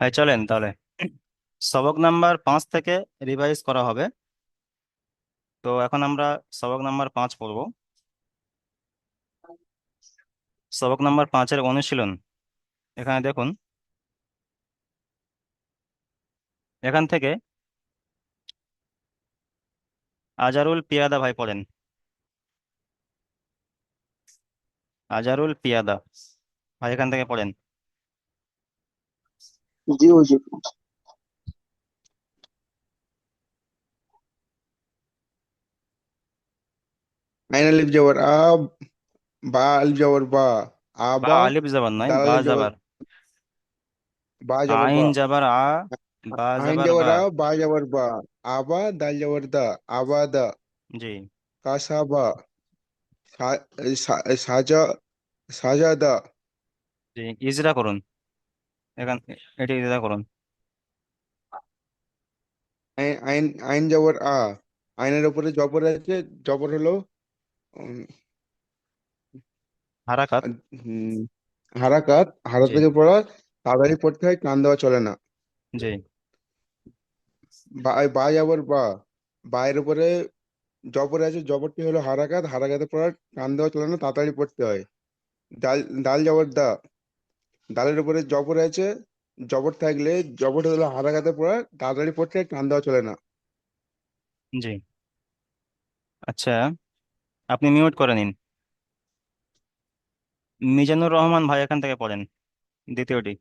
হ্যাঁ, চলেন তাহলে সবক নাম্বার 5 থেকে রিভাইজ করা হবে। তো এখন আমরা সবক নাম্বার 5 পড়বো। সবক নাম্বার 5-এর অনুশীলন এখানে দেখুন। এখান থেকে আজারুল পিয়াদা ভাই পড়েন। আজারুল পিয়াদা ভাই এখান থেকে পড়েন। জি হুজুর। আইন আলিফ জবর আব, বা আলিফ জবর বা, বা আবা। আলিফ জবর নয়, দাল বা আলিফ জবর, জাবার। বা জবর আইন বা। জাবার আ, বা আইন জাবার জবর বা। আ, বা জবর বা। আবা দাল জবর দা, আবাদা। জি। কাসাবা, সাজা, সাজাদা। জি, ইজরা করুন। এখান এটি ইজরা করুন। আইন আইন আইন জবর আ, আইনের উপরে জবর আছে। জবর হলো উম, হারাকাত। উম, হারাকাত। হারা জি। থেকে পড়া, তাড়াতাড়ি পড়তে হয়, টান দেওয়া চলে না। জি। বা বা জবর বা, বায়ের উপরে জবর আছে, জবরটি হলো হারাকাত। হারাকাতে পড়া, টান দেওয়া চলে না, তাড়াতাড়ি পড়তে হয়। দাল দাল জবর দা, দালের উপরে জবর আছে। জবর থাকলে, জবরটা হলো হারাকাতে পড়া, তাড়াতাড়ি পড়তে হয়, টান দেওয়া চলে না। জি। আচ্ছা, আপনি মিউট করে নিন। মিজানুর রহমান ভাই এখান থেকে পড়েন দ্বিতীয়টি।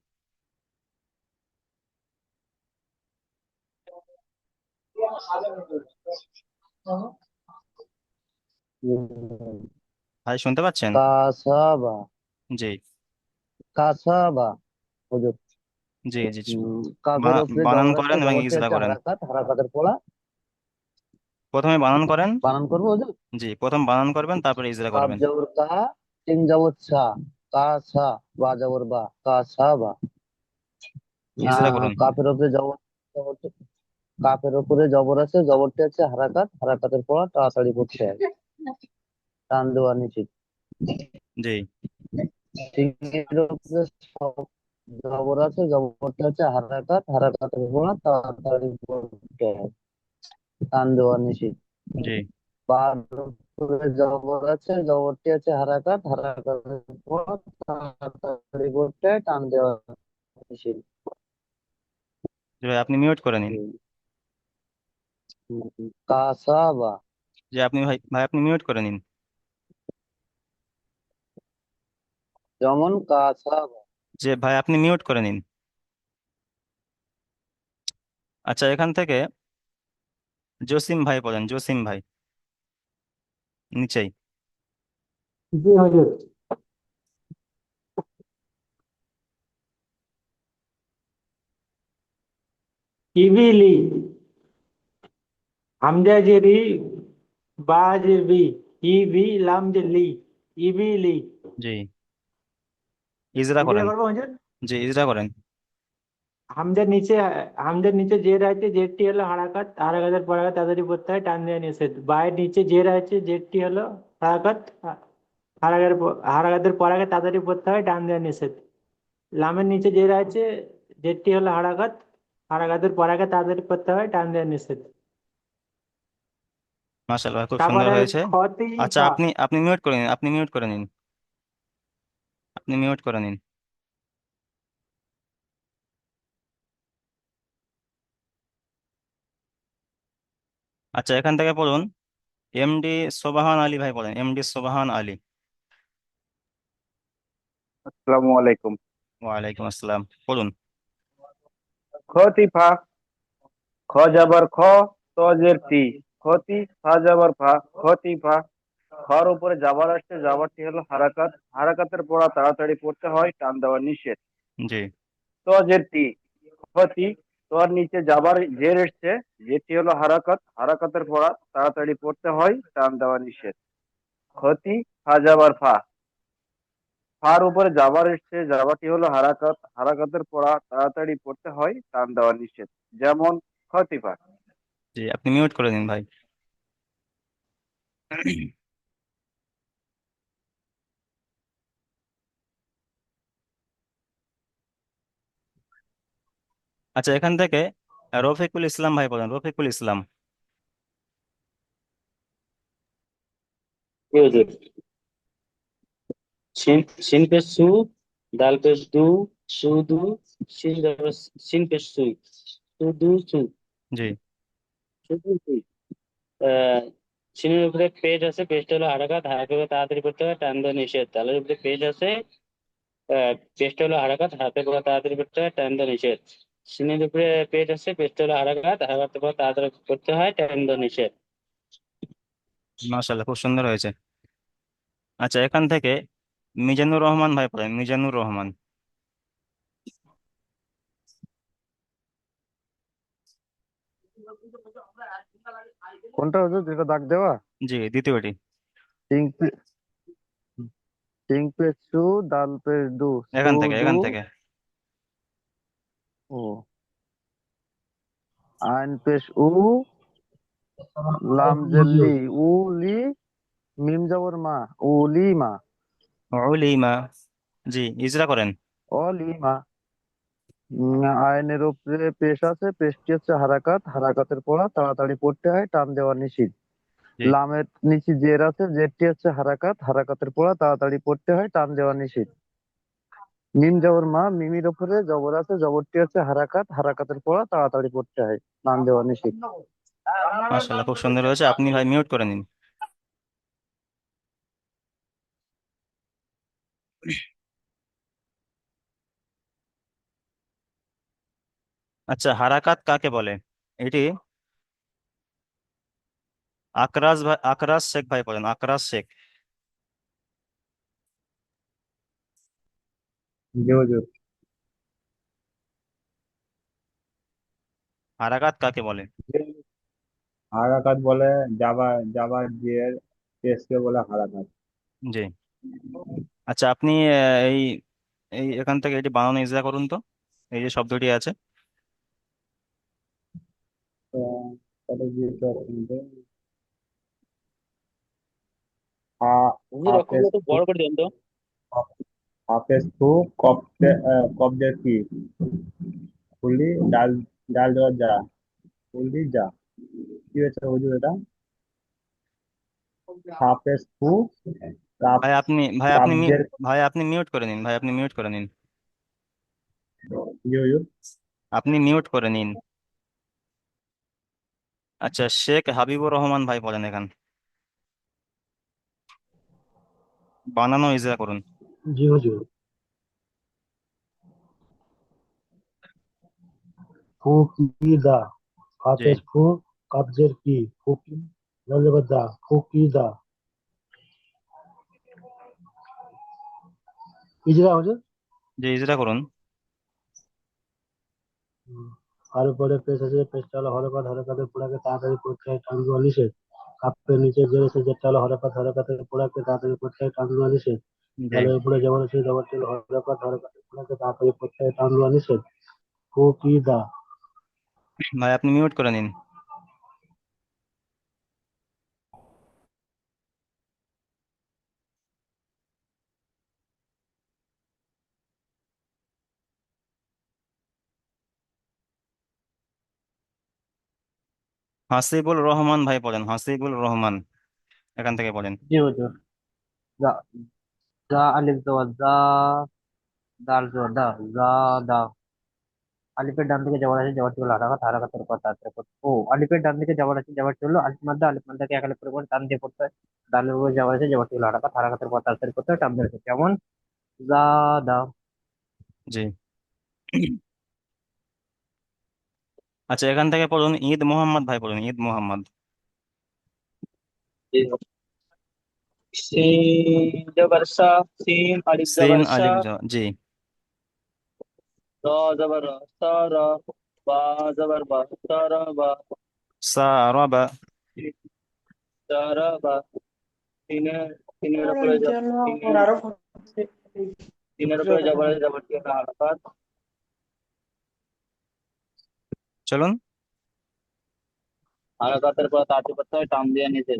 ভাই শুনতে পাচ্ছেন? কাসাবা, জি। কাসাবা হুজুর। জি। জি। কাফের উপরে বানান জবর আছে, করেন এবং জবরটি ইজরা হচ্ছে করেন। হারাকাত। হারাকাতের পড়া প্রথমে বানান করেন। বানান করবো হুজুর। জি, প্রথম বানান করবেন, তারপরে ইজরা কাফ করবেন। জবর কা, সিন জবর সা, কাসা। বা জবর বা, কাসাবা। ইজরা করুন। কাফের উপরে জবর, কাফের উপরে জবর আছে, জবরটি হচ্ছে হারাকাত। হারাকাতের পড়া তাড়াতাড়ি পড়তে হয়, টান দেওয়া নিষেধ। জি। সিংহের উপরে জবর আছে, জবরটা হচ্ছে হারাকাত। হারাকাতের পড়া তাড়াতাড়ি পড়তে হয়, টান দেওয়া নিষেধ। জি। বার উপরে জবর আছে, জবরটি হচ্ছে হারাকাত। হারাকাতের পড়া তাড়াতাড়ি পড়তে হয়, টান দেওয়া নিষেধ। জি ভাই, আপনি মিউট করে নিন। কাসাবা, যে আপনি ভাই ভাই আপনি মিউট করে নিন। যেমন কাসাবা। যে ভাই আপনি মিউট করে নিন। আচ্ছা, এখান থেকে জসিম ভাই পড়েন। জসিম ভাই নিচেই। জি হুজুর। ইবিলি, হামজা যে রি, বা যে বি, ইবি লাম যে লি, ইবিলি। জি, ইজরা ইজরা করেন। করবো হুজুর। জি, ইজরা করেন। হামজার নিচে, হামজার নিচে জের আছে, জেরটি হলো হারাকাত। হারাকাতের পর আগে তাড়াতাড়ি পড়তে হয়, টান দেওয়া নিষেধ। বায়ের নিচে জের আছে, জেরটি হলো হারাকাত। হারাকাতের পর আগে তাড়াতাড়ি পড়তে হয়, টান দেওয়া নিষেধ। লামের নিচে জের আছে, জেরটি হলো হারাকাত। হারাকাতের পর আগে তাড়াতাড়ি পড়তে হয়, টান দেওয়া নিষেধ। মাশাআল্লাহ, খুব সুন্দর তারপরে হয়েছে। খতি আচ্ছা, ফা। আপনি আপনি মিউট করে নিন। আপনি মিউট করে নিন। আপনি মিউট করে নিন। আচ্ছা, এখান থেকে পড়ুন। এমডি সোবাহান আলী ভাই পড়েন। এমডি সোবাহান আলী। আসসালামু আলাইকুম। ওয়ালাইকুম আসসালাম, পড়ুন। খতিফা, খ যাবার খ, ত জের তি, খতি। ফা যাবার ফা, খতিফা। খর উপরে যাবার আসছে, যাবারটি হলো হারাকাত। হারাকাতের পড়া তাড়াতাড়ি পড়তে হয়, টান দেওয়া নিষেধ। জি। ত জের তি, খতি। তোর নিচে যাবার জের এসছে, যেটি হলো হারাকাত। হারাকাতের পড়া তাড়াতাড়ি পড়তে হয়, টান দেওয়া নিষেধ। খতি। ফা যাবার ফা, ফার উপরে যাবার এসছে, যাবাটি হলো হারাকাত। হারাকাতের পড়া তাড়াতাড়ি পড়তে হয়, টান দেওয়া নিষেধ। যেমন খতিফা। জি, আপনি মিউট করে নিন ভাই। আচ্ছা, এখান থেকে রফিকুল ইসলাম ভাই বলেন, রফিকুল ইসলাম। ये जो शिन शिन पे सु, दाल पे दू, सु दू, शिन जबर शिन पे सुई, सु दू सु, জি। সু দু সুই। আহ, শিনের উপরে পেজ আছে, পেজটা হলো হারাকাত, হারাকাতকে তাড়াতাড়ি করতে হয়, টান দেওয়া নিষেধ। দালের উপরে পেজ আছে, পেজটা হলো হারাকাত, হাতে করে তাড়াতাড়ি করতে হয়, টান দেওয়া নিষেধ। শিনের উপরে পেজ আছে, পেজটা হলো হারাকাত, হারাকাতের পর তাড়াতাড়ি করতে হয়, টান দেওয়া নিষেধ। মাশাআল্লাহ, খুব সুন্দর হয়েছে। আচ্ছা, এখান থেকে মিজানুর রহমান ভাই পড়েন, মিজানুর রহমান। কোনটা হচ্ছে যেটা দাগ দেওয়া? জি, দ্বিতীয়টি। টিং পে- টিং পে সু, দাল পে দু, সু এখান থেকে, দু। এখান থেকে। ও, আইন পেশ উ, লাম জেল্লি উ, লি, মিম জবর মা, উ লি মা। উলিমা। জি, ইজরা করেন। অ লি মা। আইনের উপরে পেশ আছে, পেশটি হচ্ছে হারাকাত, হারাকাতের পড়া তাড়াতাড়ি পড়তে হয়, টান দেওয়া নিষিদ্ধ। জি। লামের নিচে জের আছে, জেরটি হচ্ছে হারাকাত, হারাকাতের পড়া তাড়াতাড়ি পড়তে হয়, টান দেওয়া নিষিদ্ধ। মিম জবর মা, মিমির উপরে জবর আছে, জবরটি হচ্ছে হারাকাত, হারাকাতের পড়া তাড়াতাড়ি পড়তে হয়, টান দেওয়া নিষিদ্ধ। মাশাআল্লাহ, খুব সুন্দর হয়েছে। আপনি ভাই মিউট করে নিন। আচ্ছা, হারাকাত কাকে বলে? এটি আকরাজ ভাই, আকরাজ শেখ ভাই বলেন, আকরাজ শেখ। জি হুজুর। হারাকাত কাকে বলে? হারাকাত বলে জাবার জের পেশকে বলে হারাকাত। জি। আচ্ছা, আপনি এই এই এখান থেকে এটি বানানো ইজরা করুন তো, এই যে শব্দটি আছে। তো তাহলে কি করতে হা হুজুর হাফেজ অক্ষরগুলো একটু ফু বড় করে দেন তো। হাফেজ ফু কবজে কি ফুলি ডাল ডাল দেওয়া যা ফুলি যা কি হয়েছে হুজুর এটা? হাফেজ ফু কাপ ভাই আপনি ভাই আপনি কাবজের ভাই আপনি মিউট করে নিন, ভাই আপনি মিউট করে নিন। জি হুজুর। আপনি মিউট করে নিন। আচ্ছা, শেখ হাবিবুর রহমান ভাই বলেন এখান, বানানো ইজরা করুন। জি হুজুর। ফুকিদা, জি। হাফেজ ফু, কাবজের কি, ফুকি, দা, ফুকিদা। ইজরা হুজুর। জি, ইজরা করুন। আর উপরে পেশ আছে, পেশটা হলো হরকত, হরকতের পোড়াকে তাড়াতাড়ি করতে হয়, টান দেওয়া নিষেধ। কাপের নিচে যে রয়েছে, যেটা হলো হরকত, হরকতের পোড়াকে তাড়াতাড়ি করতে হয়, টান দেওয়া নিষেধ। জি। তাহলে উপরে যেমন আছে, জবরটি হলো হরকত, হরকতের পোড়াকে তাড়াতাড়ি করতে হয়, টান দেওয়া নিষেধ। ফুকিদা। ভাই আপনি মিউট করে নিন। হাসিবুল রহমান ভাই পড়েন, হাসিবুল রহমান, এখান থেকে পড়েন। জি হুজুর। দা, দা আলিফ জবর দা, দাল জবর দা, দা, দা। আলিফের ডান দিকে জবর আছে, জবরটি হলো হারাকাত, হারাকাতের পর তাড়াতাড়ি পড়তে ও আলিফের ডান দিকে জবর আছে, জবরটি হলো আলিফ মাদ্দা, আলিফ মাদ্দাকে এক আলিফ করে টান দিয়ে পড়তে হয়। দালের উপর জবর আছে, জবরটি হলো হারাকাত, হারাকাতের পর তাড়াতাড়ি পড়তে হয়, টান দিয়ে পড়তে হয়। যেমন জা, দা। জি। আচ্ছা, এখান থেকে পড়ুন ঈদ মোহাম্মদ ভাই, পড়ুন ঈদ মোহাম্মদ। সিন জবর সা, সিন আলিফ সিন জবর সা, আলিফ জি। র জবর র, সা র, বা জবর বা, সা র বা, সারাবা। সা র বা। তিনে তিনের উপরে তিনে তিনের উপরে জবর আছে, জবরটি হলো হারাকাত, চলুন। হারাকাতের পর তাড়াতাড়ি করতে হয়, টান দিয়ে নিচে।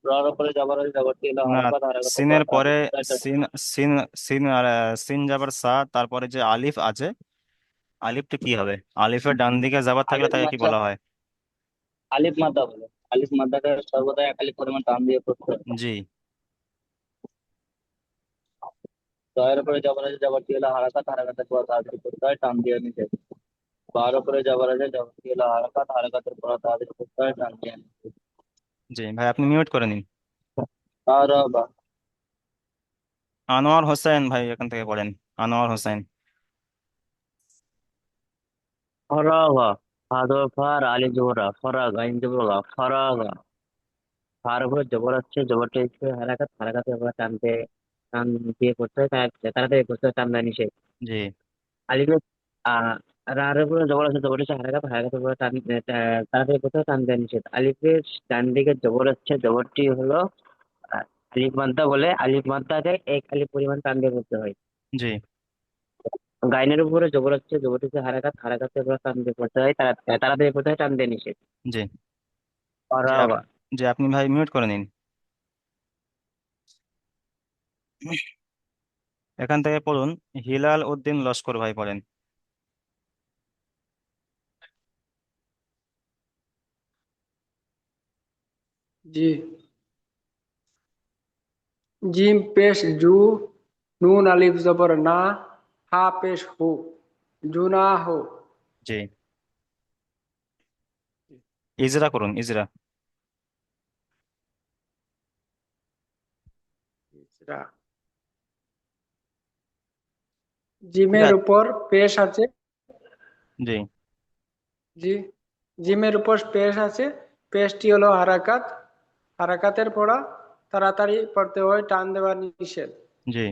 রর উপরে জবর আছে, জবরটি হলো না, হারাকাত, হারাকাতের পর সিনের পরে তাড়াতাড়ি করতে হয়, সিন, সিন, সিন আর সিন যাবার সা, তারপরে যে আলিফ আছে, আলিফটা কি হবে? আলিফের ডান দিকে যাবার থাকলে আলিফ তাকে কি মাদ্দা, বলা হয়? আলিফ মাদ্দা বলে। আলিফ মাদ্দাকে সর্বদা এক আলিফ পরিমাণ টান দিয়ে পড়তে হয়। জি। জয়ের উপরে জবর আছে, জবরটি হলো হারাকাত, হারাকাতের পর তাড়াতাড়ি পড়তে হয়, টান দিয়ে নিষেধ। বার উপরে জবর আছে, জবরটি হলো হারাকাত, হারাকাতের পর তাড়াতাড়ি পড়তে হয়, টান দিয়ে নিষেধ। জি ভাই, আপনি মিউট করে নিন। আর বা, আনোয়ার হোসেন ভাই এখান থেকে পড়েন। আনোয়ার হোসেন। ফরাগা, ফাদর ফার আলি জোহরা, ফরাগা আইন জবরগা, ফরাগা। ফার উপরে জবর আছে, জবরটি হচ্ছে হারাকাত, হারাকাতের পর টান দিয়ে পড়তে হয়, তাড়াতাড়ি পড়তে হয়, টান দেয় নিষেধ। জি। আলিফের আহ রার উপরে জবর আছে, জবর হচ্ছে হারাকাত, হারাকাতের পর তাড়াতাড়ি পড়তে হয়, টান দেয় নিষেধ। আলিফের ডান দিকে জবর আছে, জবরটি হলো আহ, আলিফ মাদ্দা বলে। আলিফ মাদ্দাকে এক আলিফ পরিমাণ টান দিয়ে পড়তে হয়। জি। গাইনের উপরে জবর আছে, জবরটি হচ্ছে হারাকাত, হারাকাতের পর টান দিয়ে পড়তে হয়, তাড়াতাড়ি পড়তে হয়, টান দিয়ে নিষেধ। জি। জি ফরাগা, জি, আপনি ভাই মিউট করে নিন। এখান থেকে পড়ুন, হিলাল উদ্দিন লস্কর ভাই পড়েন। जी। जिम पेश जू, नून अलिफ जबर ना, हा पेश हो, जुना हो। জি। ইজরা করুন, ইজরা। तीसरा, ঠিক জিমের আছে। উপর পেশ আছে। জি। জি, জিমের উপর পেশ আছে, পেশটি হলো হারাকাত, হারাকাতের পড়া তাড়াতাড়ি পড়তে হয়, টান দেওয়া নিষেধ। জি।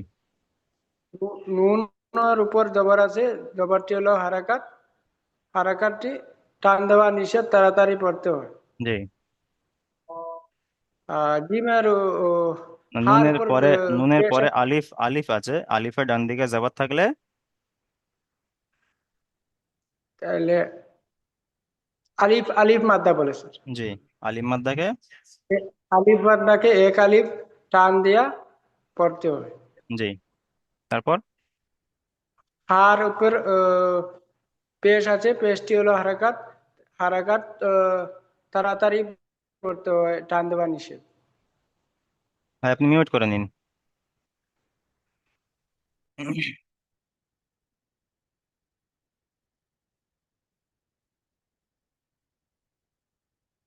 নুনের উপর জবর আছে, জবরটি হলো হারাকাত, হারাকাতটি টান দেওয়া নিষেধ, তাড়াতাড়ি পড়তে হয়। জি। জিমের হার নুনের উপর পরে, নুনের পেশ পরে আছে, আলিফ, আলিফ আছে, আলিফের ডান দিকে যাবার থাকলে? তাহলে আলিফ, আলিফ মাদ্দা বলে স্যার। জি। আলিফ মাদ্দাকে? আলিফ মাদ্দাকে এক আলিফ টান দিয়া পড়তে হয়। জি। তারপর? হার উপর পেশ আছে, পেশটি হলো হারাকাত, হারাকাত তাড়াতাড়ি পড়তে হয়, টান দেওয়া নিষেধ। ভাই আপনি মিউট করে নিন।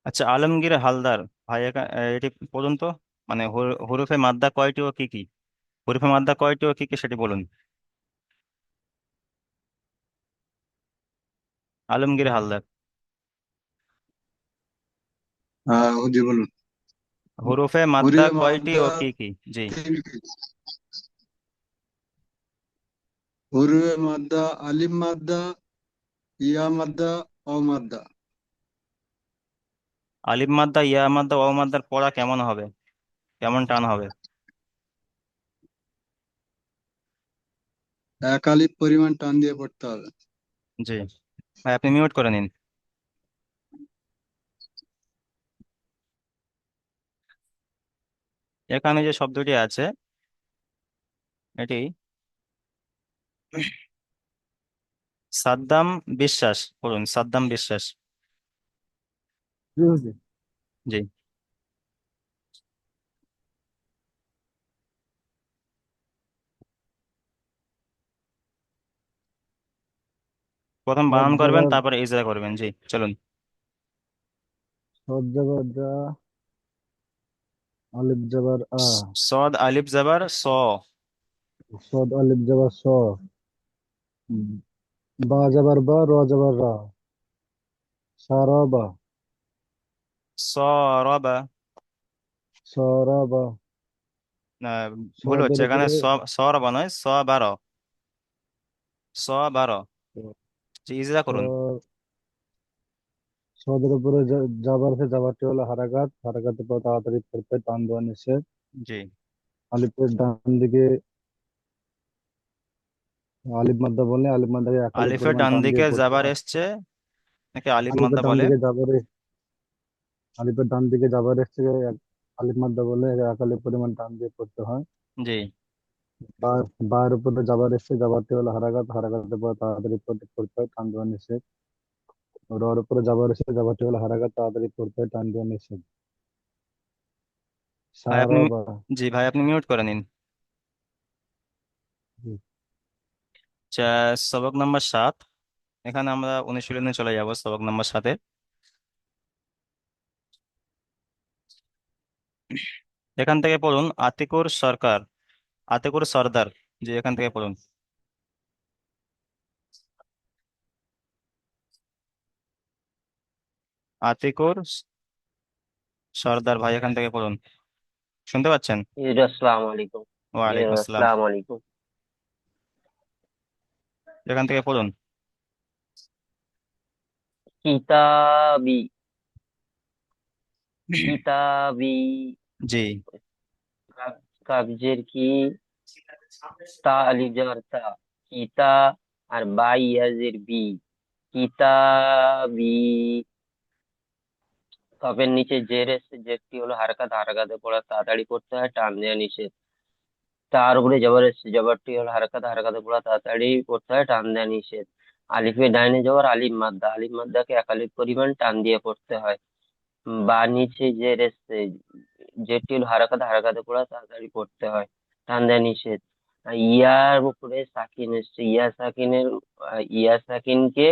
আচ্ছা, আলমগীর হালদার ভাই, এটি বলুন তো, মানে হরফে মাদ্দা কয়টি ও কি কি? হরফে মাদ্দা কয়টি ও কি কি সেটি বলুন। আলমগীর হালদার। জি বলুন। হরফে মাদ্দা হুরিয়ে কয়টি মাদ্দা ও কি কি? জি। হুরিয়ে মাদ্দা, আলিম মাদ্দা, ইয়া মাদ্দা, অ মাদ্দা। আলিফ মাদ্দা, ইয়া মাদ্দা, ওয়াও মাদ্দার পড়া কেমন হবে? কেমন টান হবে? এক আলিফ পরিমাণ টান দিয়ে পড়তে হবে। জি। ভাই আপনি মিউট করে নিন। এখানে যে শব্দটি আছে, এটি সাদ্দাম বিশ্বাস, বলুন সাদ্দাম বিশ্বাস। জি হুজুর। জি। প্রথম সদ বানান করবেন, জবর, তারপরে ইজরা করবেন। জি, চলুন। সদ জবর জা, আলিফ জবর আ, সদ আলিফ জবর স। সদ আলিফ জবর স, বা জবর বা, র জবর রা, সারাবা, সরবা। সরাবা। আহ, ভুল হচ্ছে সদের এখানে, উপরে সরবা নয়, স বারো। স বারো। জি, ইজরা করুন। সদের উপরে জাবার আছে, জাবারটি হলো হারাকাত, হারাকাতের পর তাড়াতাড়ি পড়তে টান দেওয়া নিষেধ। জি। আলিফের ডান দিকে আলিফ মাদ্দা বলে, আলিফ মাদ্দাকে এক আলিফ আলিফের পরিমাণ ডান টান দিয়ে দিকে পড়তে যাবার হয়। এসছে, নাকি আলিফ আলিফের মাদ্দা ডান বলে? দিকে জাবারে, আলিফের ডান দিকে জাবার এসছে, আলিফ মাদ্দা বলে এক আলিফ পরিমাণ টান দিয়ে পড়তে হয়। জি। বা বার উপরে যাবার এসছে, যাবারটি হলো হারাকাত, হারাকাতের পর তাড়াতাড়ি পড়তে হয়, টান দেওয়া নিষেধ। রর উপরে যাবার এসছে, যাবারটি হলো হারাকাত, তাড়াতাড়ি পড়তে হয়, টান দেওয়া নিষেধ। ভাই আপনি, সারাবা। জি ভাই আপনি মিউট করে নিন। সবক নাম্বার 7, এখানে আমরা অনুশীলনে চলে যাব। সবক নাম্বার 7-এ এখান থেকে পড়ুন আতিকুর সরকার, আতিকুর সর্দার। জি এখান থেকে পড়ুন। আতিকুর সর্দার ভাই এখান থেকে পড়ুন, শুনতে পাচ্ছেন? জি আসসালামু আলাইকুম। জি ওয়ালাইকুম আসসালাম, আসসালামু আলাইকুম। এখান থেকে পড়ুন। কিতাবি, কিতাবি। জি কাগজের কি, তা আলিফ জবর তা, কিতা। আর বাই ইয়াজের বি, কিতাবি। কফের নিচে জের এসছে, জেরটি হলো হারকাত, হারকাতে পড়া তাড়াতাড়ি পড়তে হয়, টান দেওয়া নিষেধ। তার উপরে জবর এসছে, জবরটি হলো হারকাত, হারকাতে পড়া তাড়াতাড়ি পড়তে হয়, টান দেওয়া নিষেধ। আলিফে ডাইনে জবর, আলিফ মাদ্দা, আলিফ মাদ্দাকে একালিফ পরিমাণ টান দিয়ে পড়তে হয়। বা নিচে জের এসছে, জেরটি হলো হারকাত, হারকাতে পড়া তাড়াতাড়ি পড়তে হয়, টান দেওয়া নিষেধ। আর ইয়ার উপরে সাকিন এসছে, ইয়া সাকিনের, ইয়া সাকিনকে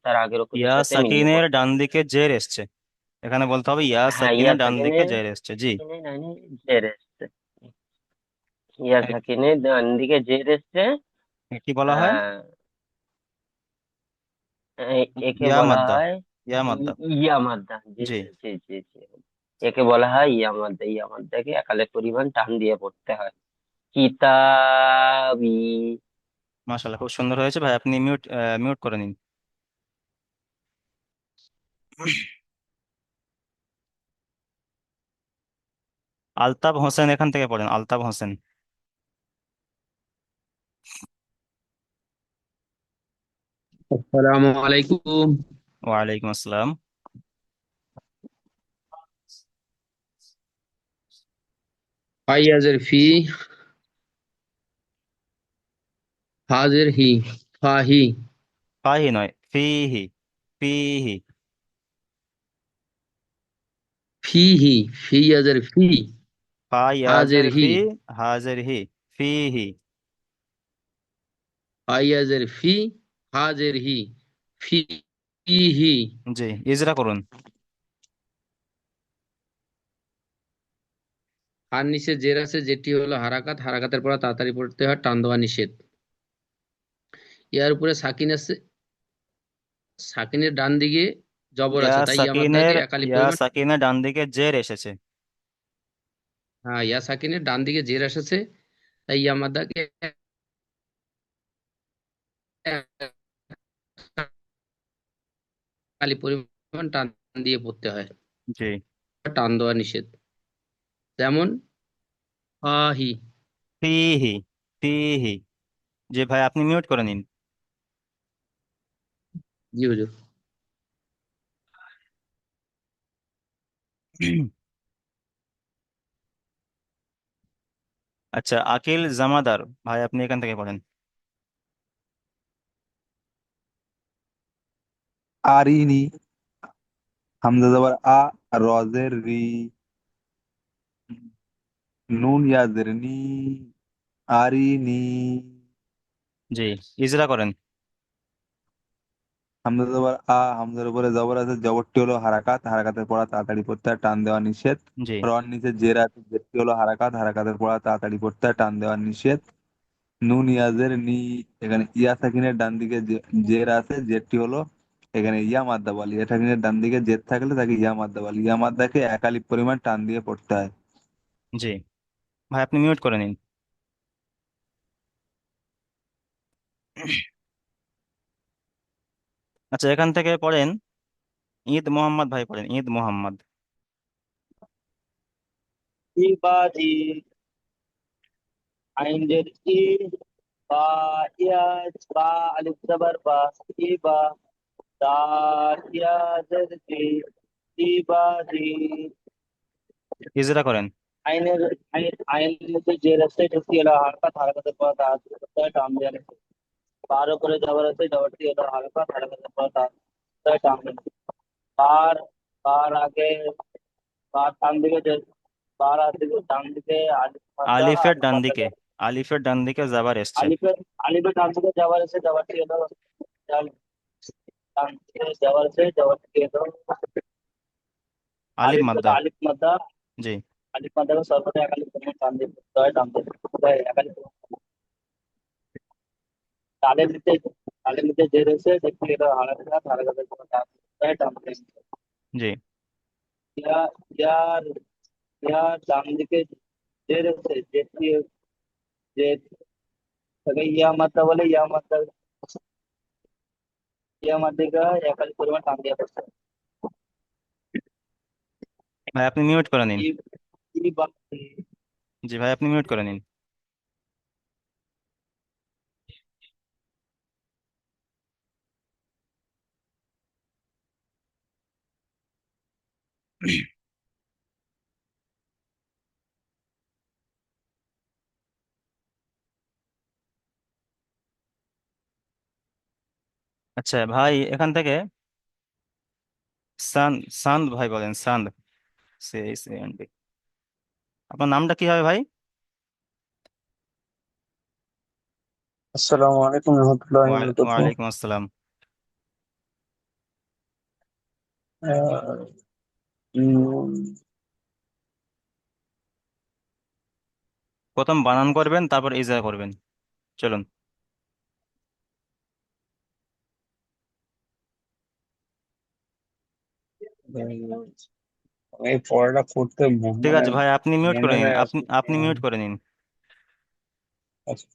তার আগের অক্ষরের ইয়া সাথে মিলিয়ে সাকিনের পড়তে ডান হয়। দিকে জের এসছে, এখানে বলতে হবে ইয়া হ্যাঁ, ইয়া সাকিনের ডান দিকে সাকিনের, জের এসছে। জি সাকিনের ডাইনে জের এসছে, ইয়া এক- সাকিনের ডান দিকে জের এসছে। কি বলা হয়? আহ একে ইয়া বলা মাদ্দা, হয় ইয়া মাদ্দা। ইয়া মাদ্দা। জি জি জি জি জি। একে বলা হয় ইয়া মাদ্দা, ইয়া মাদ্দাকে একালের পরিমাণ টান দিয়ে পড়তে হয়। কিতাবি। মাশাআল্লাহ, খুব সুন্দর হয়েছে ভাই। আপনি মিউট মিউট করে নিন। আলতাফ হোসেন এখান থেকে পড়েন, আলতাফ হোসেন। আসসালামু আলাইকুম। ওয়ালাইকুম আসসালাম। ফাইয়াজের ফি, হাজের হি, ফাহি, ফাহি নয়, ফিহি, ফিহি। ফিহি, ফিয়াজের ফি, হাজের ফায়াজের হি, ফি, হাজের হি, ফিহি। ফাইয়াজের ফি, হাজের হি, ফিহি। জি ইজরা করুন। আর নিচে জের আছে, যেটি হলো হারাকাত, হারাকাতের পর তাড়াতাড়ি পড়তে হয়, টান দেওয়া নিষেধ। ইয়ার উপরে সাকিন আছে, সাকিনের ডান দিকে জবর ইয়া আছে, তাই ইয়া সাকিনের, মাদ্দাকে একালি ইয়া পরিমাণ। সাকিনের ডান দিকে জের এসেছে। হ্যাঁ, ইয়া সাকিনের ডান দিকে জের এসেছে, তাই ইয়া মাদ্দাকে একালি পরিমাণ টান দিয়ে পড়তে হয়, জি টান দেওয়া নিষেধ। যেমন ফাহি। ফিহি, ফিহি। জি ভাই আপনি মিউট করে নিন। জি হুজুর। আচ্ছা, আকিল জামাদার ভাই আপনি এখান থেকে পড়েন। আরিনি, হামজা জবর আ, রজের রি, নুন ইয়াজের নি, আরিনি। জি ইজরা করেন। হামজা জবর আ, হামজার উপরে জবর আছে, জবরটি হলো হারাকাত, হারাকাতের পড়া তাড়াতাড়ি পড়তে হয়, টান দেওয়া নিষেধ। জি রর নিচে জের আছে, জেরটি হলো হারাকাত, হারাকাতের পড়া তাড়াতাড়ি পড়তে হয়, টান দেওয়া নিষেধ। নুন ইয়াজের নি, এখানে ইয়া সাকিনের ডান দিকে জের আছে, জেরটি হলো এখানে ইয়া মাদ্দা বলি। ইয়া সাকিনের ডান দিকে জের থাকলে তাকে ইয়া মাদ্দা বলি। ইয়া মাদ্দাকে একালিপ পরিমাণ টান দিয়ে পড়তে হয়। জি ভাই আপনি মিউট করে নিন। আচ্ছা এখান থেকে পড়েন ঈদ মোহাম্মদ ভাই, পড়েন ঈদ মোহাম্মদ। ইবাদি, আইনদের ই, বা ইয়াজ, বা আলিফ জবর বা, ইবা, দাল ইয়াজের দি, ইবাদি। ইজরা করেন। আইনের আইনের মধ্যে যে রাস্তায় ঢুকতে এলো হারকাত হারাকাতের পর তাড়াতাড়ি করতে হয় টান দেওয়া নিষেধ। বার উপরে যাবার আছে যাবারটি এলো হারকাত হারাকাতের পর তাড়াতাড়ি করতে হয় টান দেওয়া নিষেধ। বার বার আগে বার ডান দিকে বার দিকে ডান দিকে আলিফ মাদ্দা আলিফের আলিফ ডান মাদ্দা দিকে, আলিফের ডান দিকে যাবার এসছে। আলিফের ডান দিকে যাবার আছে যাবারটি এলো ডান দিকে যাবার আছে যাবারটি এলো আলিফ মাদ্দা। আলিফ মাদ্দা জি। আলিফ মাদ্দাকে সর্বদা একালিক পরিমাণ টান দিয়ে পড়তে হয় ডান দিকে একালিক তালের নিচে যে রয়েছে দেখতে এটা হারাকাত হারাকাতের পর টান দিতে হয় ডান দিকে। জি। ইয়ার ইয়ার ডান দিকে যে রয়েছে যেটি যে তাকে ইয়া মাদ্দাকে একালিক পরিমাণ টান দিয়ে পড়তে হয়। ভাই আপনি মিউট করে নিন। ই- ই বা- জি ভাই, আপনি মিউট করে নিন। আচ্ছা ভাই, এখান থেকে সান সান্দ ভাই বলেন, সান্দ। আপনার নামটা কি হবে ভাই? আসসালামু আলাইকুম রহমতুল্লাহি ওয়া বারাকাতুহু। ওয়ালাইকুম আসসালাম। আহ, উম, প্রথম বানান করবেন, তারপর ইজা করবেন। চলুন। এই পড়াটা করতে ঠিক মানে আছে ভাই, আপনি মিউট করে নিন, মেমোরি আপনি আছে। আপনি মিউট করে নিন। আচ্ছা।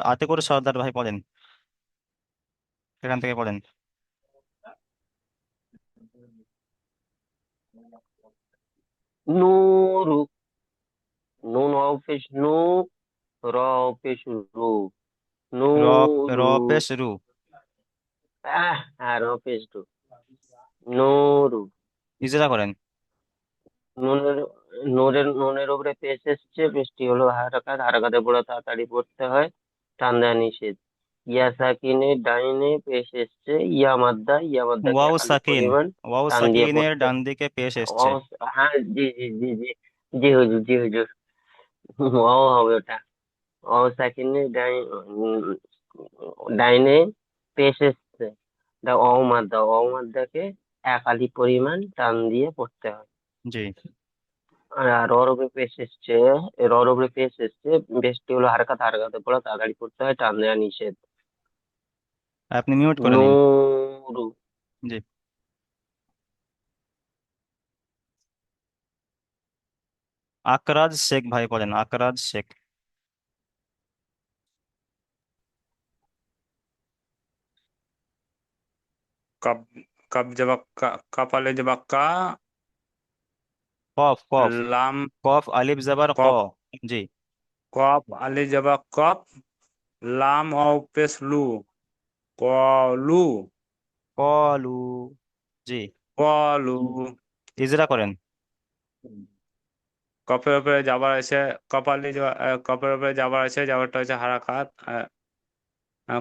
আতিকুর সর্দার ভাই পড়েন, এখান থেকে পড়েন। নূরু, নুন ওয়াও পেশ নু, র পেশ রু, র র নূরু। পেশ রু। হ্যাঁ, র পেশ রু, নূরু। ইজরা করেন। নুনের নুনের উপরে পেশ এসছে, পেশটি হলো হারাকাত, হারাকাতে পড়া তাড়াতাড়ি পড়তে হয়, টান দেওয়া নিষেধ। ইয়া সাকিনে ডাইনে পেশ এসছে, ইয়া মাদ্দাকে ওয়াও একালিক সাকিন, পরিমাণ ওয়াও টান দিয়ে সাকিনের পড়তে। ডান দিকে পেশ এসছে। হ্যাঁ, জি জি জি জি, জি হুজুর, জি হুজুর। ও হবে ওটা। ও সাকিনে ডাইনে পেশ এসছে, অমাদ্দাকে একালি পরিমাণ টান দিয়ে পড়তে হয়। জি। আর রর উপরে পেশ এসছে, বেশটি হলো হারকাত, হারকাতে পড়া তাড়াতাড়ি পড়তে হয়, টান দেওয়া নিষেধ। আপনি মিউট করে নিন। নূরু। জি। আকরাজ শেখ ভাই পড়েন, আকরাজ শেখ। कब कब जब कपाले जब का কফ কফ, लाम কফ আলিফ জবর ক। कप জি। कप अली जब कप लाम और पेश लू कलू কলু। জি। কলু। ইজরা করেন। কপের উপরে যাবার আছে কপালি কপের উপরে যাবার আছে, যাবারটা হচ্ছে হারাকাত।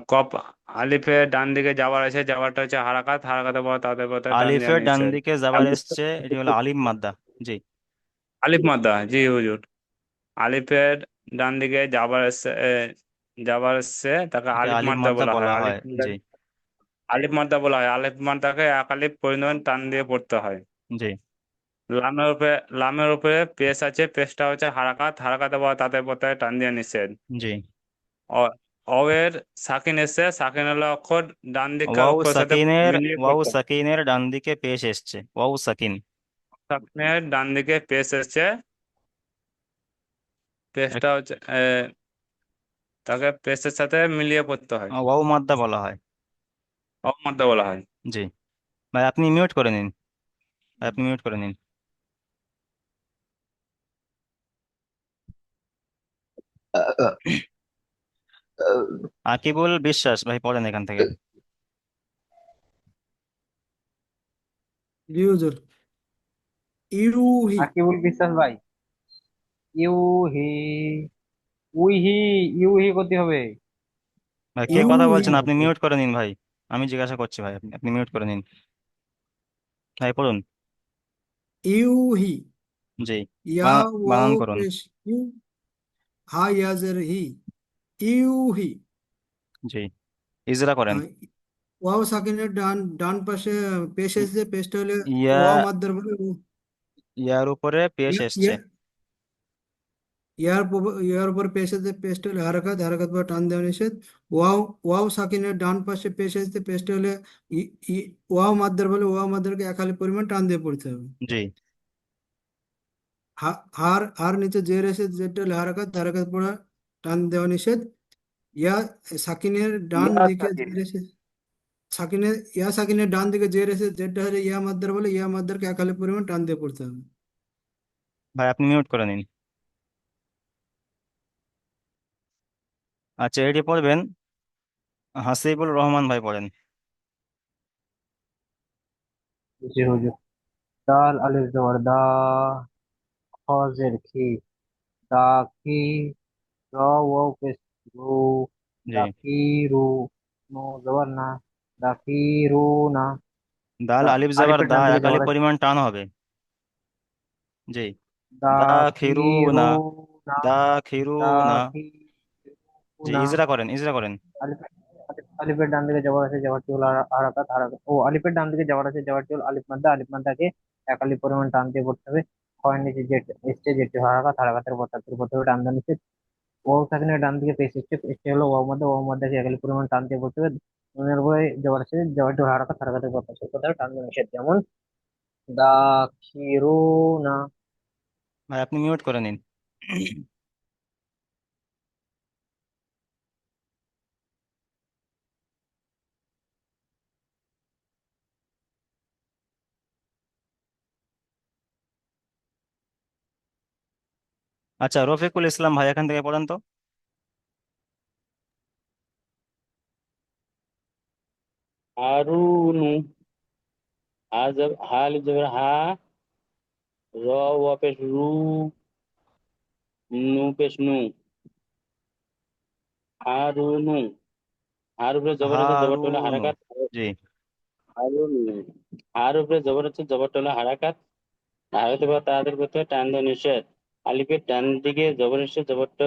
কপ আলিফের ডান দিকে যাবার আছে, যাবারটা হচ্ছে হারাকাত, হারাকাতে পর তাদের পথে টান দেওয়া আলিফের ডান নিষেধ। দিকে যাবার এসছে, এটি হলো আলিফ মাদ্দা। জি। আলিফ মাদ্দা, জি হুজুর। আলিফের ডান দিকে যাবার এসছে তাকে একে আলিফ আলিফ মাদ্দা মাদ্দা বলা হয়। বলা আলিফ হয়। মাদ্দা, জি। আলিফ মাদ্দা বলা হয়। আলিফ মাদ্দাকে এক আলিফ পরিমাণ টান দিয়ে পড়তে হয়। জি। লামের উপরে পেশ আছে, পেশটা হচ্ছে হারাকাত, হারাকাতে বলা তাদের পড়তে হয়, টান দিয়ে নিষেধ। জি। অ- এর সাকিন এসছে, সাকিন হলো অক্ষর ডান দিকের ওয়াও অক্ষরের সাথে সাকিনের, মিলিয়ে ওয়াও পড়তে হয়। সাকিনের ডান দিকে পেশ এসছে, ওয়াও সাকিন। সাকিনের ডান দিকে পেশ এসছে, পেশটা এক- হচ্ছে তাকে পেশের সাথে মিলিয়ে পড়তে হয়। ওয়াও মাদ্দা বলা হয়। অমাদ্দা বলা হয়। জি। ভাই আপনি মিউট করে নিন, আপনি মিউট করে নিন। আকিবুল বিশ্বাস ভাই পড়েন এখান থেকে। জি হুজুর। ইউহি। আকিবুল বিশ্বাস ভাই, ইউহি, উইহি, ইউহি করতে হবে। ভাই কে কথা ইউহি। বলছেন? আপনি মিউট করে নিন ভাই। আমি জিজ্ঞাসা করছি ভাই, আপনি আপনি মিউট করে নিন। ভাই পড়ুন। ইউহি। জি। ইয়া বানান ওয়াও করুন। পেশ you, Ha ইয়াজের he, ইউহি। G. Ezra করেন। আহ, ওয়াও সাকিনের ডান ডান পাশে পেশ ই- এসেছে, পেশটা হলে ইয়া, ওয়াও মাদ্দার বলে ইয়ার উপরে পেশ ইয়া এসছে। ইয়া ইয়ার উপর পেশ এসেছে, পেশটা হলে হারাকাত, হারাকাত বা টান দেওয়া নিষেধ। ওয়াও ওয়াও সাকিনের ডান পাশে পেশ এসেছে, পেশটা হলে ই, ই, ওয়াও মাদ্দার বলে ওয়াও মাদ্দারকে এক হালি পরিমাণ টান দিয়ে পড়তে হবে। জি। হার হার নিচে জের এসে, জেরটা হলে হারাকাত, হারাকাত পড়া টান দেওয়া নিষেধ। ইয়া সাকিনের ডান ইয়া দিকে সাকিন। জের এসে, সাকিনের ইয়া সাকিনের ডান দিকে জের এসে, জেরটা হলে ইয়া মাদ্দার বলে ইয়া মাদ্দারকে এক হালি পরিমাণ টান দিয়ে পড়তে হবে। ভাই আপনি মিউট করে নিন। আচ্ছা, এটি পড়বেন হাসিবুল রহমান ভাই, পড়েন। জি হুজুর। দাল আলিফ জবর দা, খজের খি, দা কি, র ওয়াও পেশ রু, জি। দাকিরু, নো জবর না, দাকিরু না, দাল আলিফ জবর আলিফের দা, ডান দিকে এক জবর আলিফ আছে, পরিমাণ টান হবে। জি। দা খিরু না, দাকিরু না, দা খিরু না। দাকিরু জি, না। ইজরা করেন, ইজরা করেন। আলিফের ডান দিকে জবর আছে, জবরটি হলো হারাকাত, হারাকাত ও আলিফের ডান দিকে জবর আছে, জবরটি হলো আলিফ মাদ্দা, আলিফ মাদ্দাকে এক আলিফ পরিমাণ টান দিয়ে পড়তে হবে। খয়ের নিচে জেট এসছে, যেটি হারাকাত, হারাকাতের উপর তার পড়তে হবে টান দেওয়া নিষেধ। ওয়াও সাকিনের ডান দিকে পেশ এসছে, পেশটি হলো ওয়াও মাদ্দা, ওয়াও মাদ্দাকে এক আলিফ পরিমাণ টান দিয়ে পড়তে হবে। নুনের উপরে জবর আছে, জবরটি হলো হারাকাত, হারাকাতের উপর তার পড়তে হবে টান দেওয়া নিষেধ। যেমন দাখিরুনা। ভাই আপনি মিউট করে নিন। আচ্ছা, রফিকুল ইসলাম ভাই এখান থেকে পড়েন তো। হারুনু, হা আলিফ জবর হা, র ওয়া পেশ রু, নু পেশ নু, হারুনু। হার উপরে জবর আছে, জবরটা হলো হারুনু। হারাকাত। জি। হারুনু। হার উপরে জবর আছে, জবরটা হলো হারাকাত, হারাকাতের পর তাড়াতাড়ি করতে হয় টান দেওয়া নিষেধ। আলিফের ডান দিকে জবর এসে, জবরটা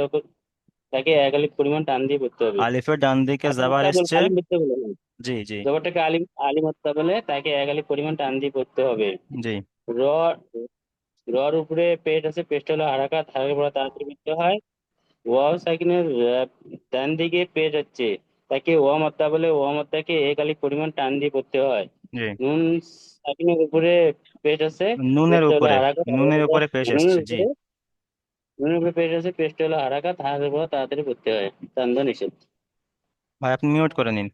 তাকে এক আলিফ পরিমাণ টান দিয়ে পড়তে হবে। আলিফের ডান দিকে জাবার আলিমুত্তা বলে, এসছে। আলিমুত্তা বলে না। জি জি। জবরটাকে আলিমুত্তা বলে, তাকে এক আলিফ পরিমাণ টান দিয়ে পড়তে হবে। জি। র, রর উপরে পেট আছে, পেটটা হলো হারাকাত, হারাকাত পড়া তাড়াতাড়ি করতে হয়। ওয়াও সাকিনের ডান দিকে পেট হচ্ছে, তাকে ওয়া মাত্রা বলে, ওয়া মাত্রাকে এক আলিফ পরিমাণ টান দিয়ে পড়তে হয়। জি। নুন সাকিনের উপরে পেট আছে, নুনের পেটটা হলো উপরে, হারাকাত, নুনের হারাকাত উপরে পেশ নুনের এসছে। জি। উপরে, নুনের উপরে পেট আছে, পেটটা হলো হারাকাত, হারাকাত পড়া তাড়াতাড়ি করতে হয় টান দেওয়া নিষেধ। ভাই আপনি মিউট করে নিন।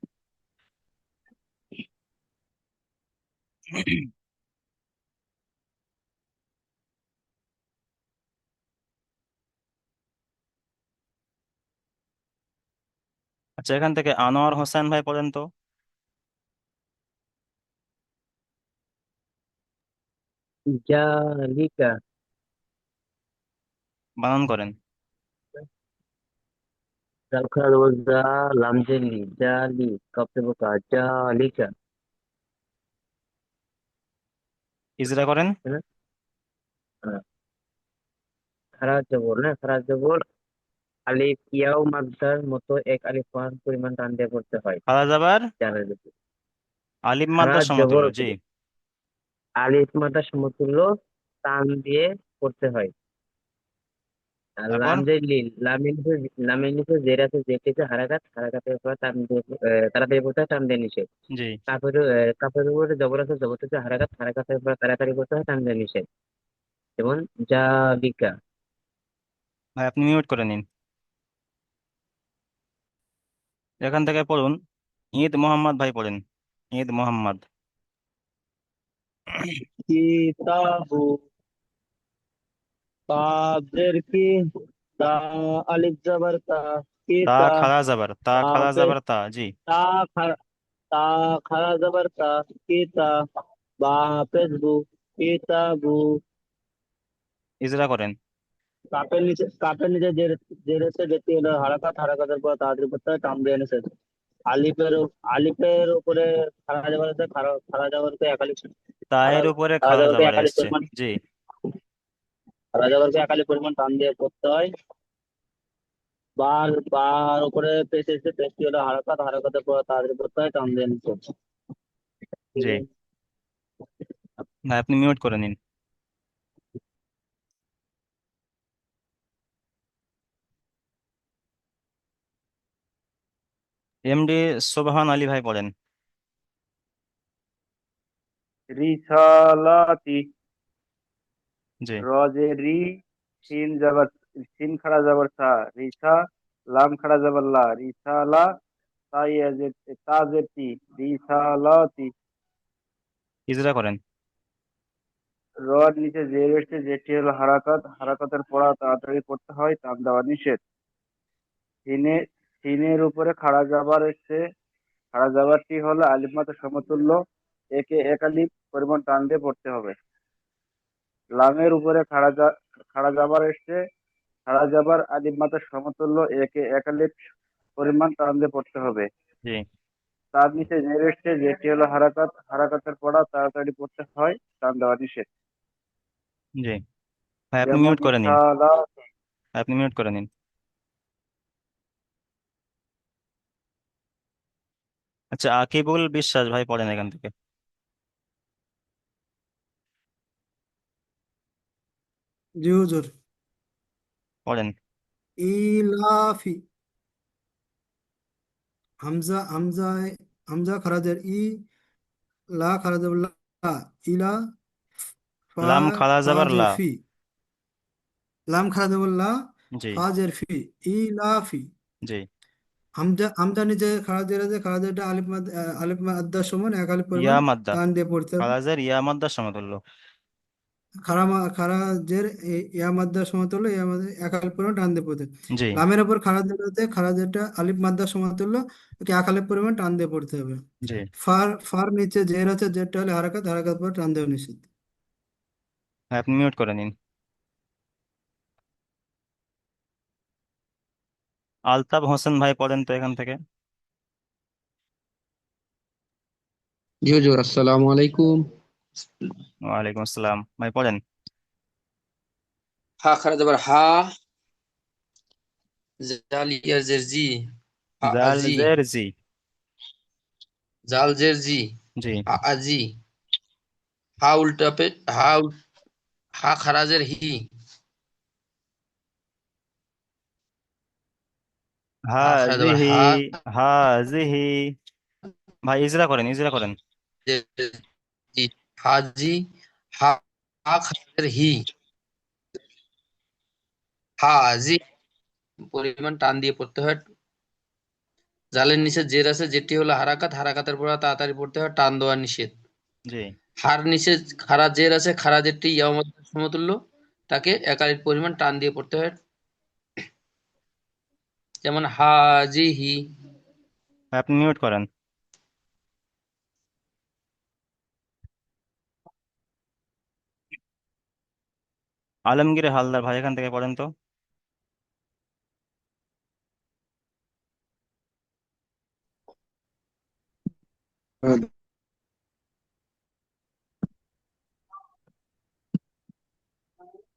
আচ্ছা, এখান থেকে আনোয়ার হোসেন ভাই পড়েন তো। জালিকা, বানান করেন। জাল খারা দেবো জা, লামজেলি, জালি, কপ দেবো কা, জালিকা, ইজরা করেন। তাই না? হ্যাঁ, খারাজ জবর না, খারাজ জবর আলিফ ইয়াও মাদ্দার মতো এক আলিফ পরিমাণ টান দিয়ে করতে হয়। খালা যাবার জালের ভিতরে আলিফ মাদ্দার খারাজ সমতুল্য। জবর জি। করে আলিফ মাদ্দার সমতুল্য টান দিয়ে করতে হয়। আর তারপর লাম যে লিল, লামের নিচে জের আছে, জেরটিতে হারাকাত, হারাকাতের পর টান দিয়ে তাড়াতাড়ি করতে হয় টান দিয়ে নিষেধ। জি। কাপের উপরে জবর আছে, জবরটিতে হারাকাত, হারাকাতের পর তাড়াতাড়ি করতে হয় টান দিয়ে নিষেধ। যেমন জালিকা। ভাই আপনি মিউট করে নিন। এখান থেকে পড়ুন ঈদ মোহাম্মদ ভাই, পড়েন। ঈদ মোহাম্মদ। কিতাবু, কাদের কি, তা আলিফ জবর তা, তা কিতা, খালা যাবার, তা তা খালা পেশ, যাবার তা। জি। তা খা, তা খারা জবর তা, কিতা, বা পেশ বু, কিতাবু, ইজরা করেন। কাপের নিচে জের এসে যেটি হলো হারাকাত হারাকাতের পর তাড়াতাড়ি পড়তে হয় টান দিয়ে নিষেধ। আলিফের আলিফের উপরে খাড়া যাবার আছে খাড়া যাবারকে একালিক খাড়া তায়ের উপরে খাড়া খাড়া যাবারকে যাবার একালিক এসছে। পরিমাণ জি। খাড়া যাবারকে একালিক পরিমাণ টান দিয়ে পড়তে হয়। বার উপরে পেশ এসে পেশটি হলো হারাকাত হারাকাতের পর তাড়াতাড়ি পড়তে হয় টান দিয়ে নিষেধ। জি ভাই, আপনি মিউট করে নিন। এমডি সোবহান আলী ভাই পড়েন। রিসালাতি। জি। রজে রি, সিন যাবার সিন খাড়া যাবার সা, রিসা, লাম খাড়া যাবার লা, রিসালা, তাজেতি, রিসালাতি। ইজরা করেন। রড নিচে যে রয়েছে যেটি হলো হারাকাত, হারাকাতের পড়া তাড়াতাড়ি করতে হয় টান দেওয়া নিষেধ। সিনে সিনের উপরে খাড়া যাবার এসছে, খাড়া যাবারটি হলো আলিফ মাত্রা সমতুল্য, একে এক আলিফ পরিমাণ টান দিয়ে পড়তে হবে। লামের উপরে খাড়া যাবার এসছে, খাড়া যাবার আলিফ মাত্রা সমতুল্য, একে এক আলিফ পরিমাণ টান দিয়ে পড়তে হবে। জি। তার নিচে জের এসছে যেটি হলো হারাকাত, হারাকাতের পড়া তাড়াতাড়ি পড়তে হয় টান দেওয়া নিষেধ। জি ভাই, আপনি যেমন মিউট করে নিন। রিসালা। আপনি মিউট করে নিন। আচ্ছা, আকিবুল বিশ্বাস ভাই পড়েন এখান থেকে। জি হুজুর। পড়েন। ইলাফি, হামজা হামজা হামজা খারাজের লা খারাজের লা, ইলা, ফা লাম খাড়া যাবার ফাজের লা। ফি, লাম খারাজের লা, জি। ফাজের ফি, ইলাফি। জি। হামজা হামজা নিচে খারাজের আছে, খারাজেরটা আলিফ মাদ্দার সমান এক আলিফ ইয়া পরিমাণ মাদ্দা। টান দিয়ে পড়তে হবে। খারাজের ইয়া মাদ্দার সমতুল্য। খারাজের ইয়া মাদ্দার সমতুল্য, ইয়া মাদ্দার এক আলিফ পরিমাণ টান দিয়ে পড়তে হবে। জি। লামের ওপর খারাজের আছে, খারাজেরটা আলিফ মাদ্দার সমতুল্য, ওকে এক আলিফ পরিমাণ টান দিয়ে পড়তে হবে। জি ফার নিচে জের আছে, জেরটা হলে হারাকাত, হারাকাত পর টান দেওয়া নিষেধ। ভাই, আপনি মিউট করে নিন। আলতাফ হোসেন ভাই পড়েন তো এখান থেকে। জি হুজুর, আসসালামু আলাইকুম। ওয়ালাইকুম আসসালাম ভাই, পড়েন। হা খারা যাবার হা, জাল ইয়ার জের জি, হা জাল আজি, জের জি। জাল জের জি, জি। হা আজি, হা উল্টা পে হা খারাজের হি, হা খারা যাবার হাজিহি। হা, হাজিহি। ভাই, ইজরা করেন, ইজরা করেন। জের জি, হাজি, হা হা খারাজের হি, হাজি পরিমাণ টান দিয়ে পড়তে হয়। জালের নিচে জের আছে যেটি হলো হারাকাত, হারাকাতের পর তাড়াতাড়ি পড়তে হয় টান দেওয়া নিষেধ। জি। হার নিচে খারা জের আছে, খারা জেরটি ইয়া মাদ্দার সমতুল্য, তাকে এক আলিফ পরিমাণ টান দিয়ে পড়তে হয়। যেমন হাজিহি। ভাই, আপনি মিউট করেন। আলমগীর হালদার ভাই এখান থেকে পড়েন তো।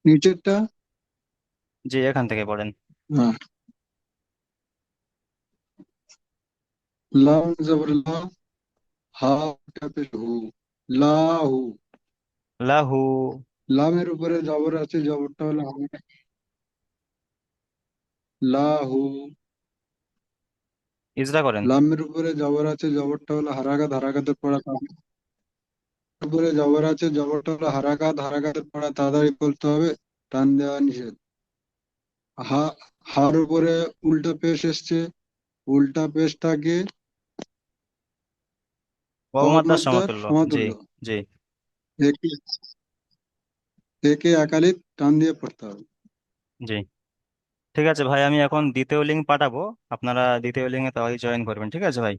নিচেরটা। জি, এখান থেকে পড়েন। হ্যাঁ। লাম জবর লা, হা পেশ হু, লাহু। লাহু। লামের উপরে জবর আছে, জবরটা হলো লাহু। ইজরা করেন। লামের উপরে জবর আছে, জবরটা হলো হারাকাত, হারাকাতের পড়া উপরে জবর আছে, জবরটা হলো হারাকাত, হারাকাতের পড়া তাড়াতাড়ি বলতে হবে, টান দেওয়া নিষেধ। হা, হার উপরে উল্টা পেশ এসছে, উল্টা পেশটাকে ওয়াও ওয়াও মাদ্দার মাদ্দার সমতুল্য। জি। সমতুল্য, জি। একে একে একালিপ টান দিয়ে পড়তে হবে। জি। ঠিক আছে ভাই, আমি এখন দ্বিতীয় লিঙ্ক পাঠাবো। আপনারা দ্বিতীয় লিঙ্কে তাহলে জয়েন করবেন, ঠিক আছে ভাই।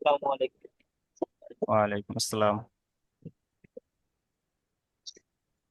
আসসালামু আলাইকুম। ওয়ালাইকুম আসসালাম।